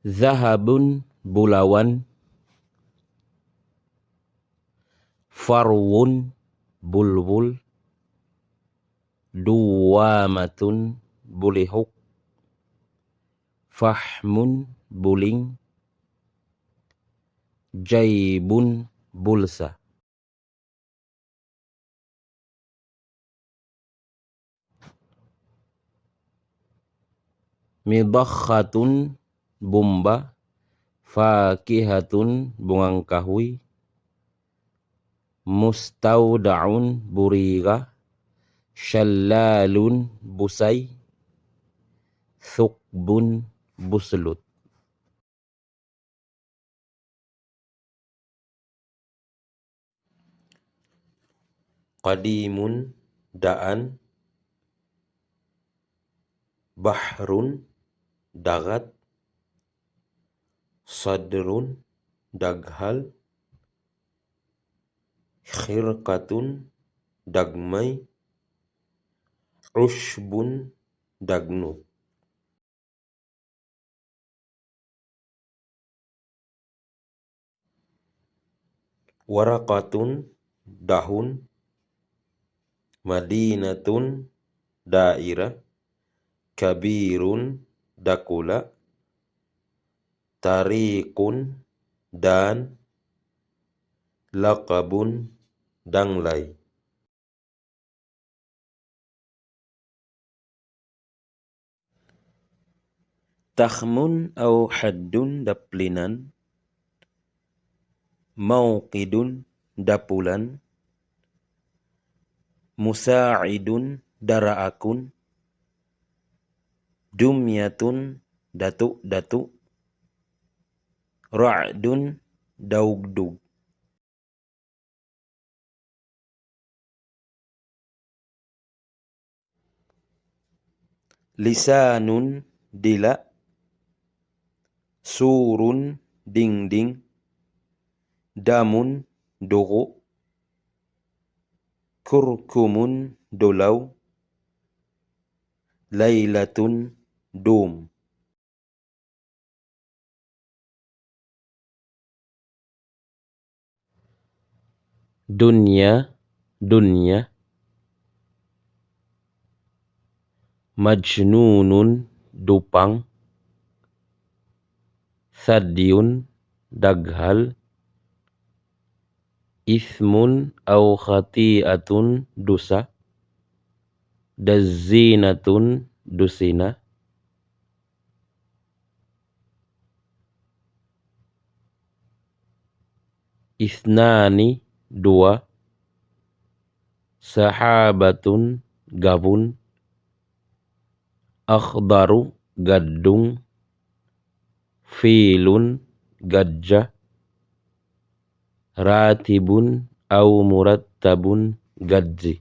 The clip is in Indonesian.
Zahabun bulawan. Farwun bulbul. Duwamatun bulihuk. Fahmun buling. Jaibun bulsa. Midakhatun bomba. Fakihatun bungang kahui. Mustaudaun buriga. Shallalun busai. Thukbun buslut. Qadimun daan. Bahrun dagat. Sadrun daghal. Khirqatun dagmay. Ushbun dagnu. Waraqatun dahun. Madinatun dairah. Kabirun dakula. Tariqun dan. Laqabun danglai. Takhmun au haddun daplinan. Mauqidun dapulan. Musa'idun daraakun. Dumyatun datuk-datuk. Ra'dun daugdug. Lisanun dila. Surun dinding. Damun dogo. Kurkumun dolau. Lailatun dum. Dunya dunya. Majnunun dupang. Sadyun daghal. Ismun au khati'atun dosa. Dazinatun dusina. Isnani dua. Sahabatun gabun. Akhdaru gadung. Filun gajah. Ratibun au murattabun gaji.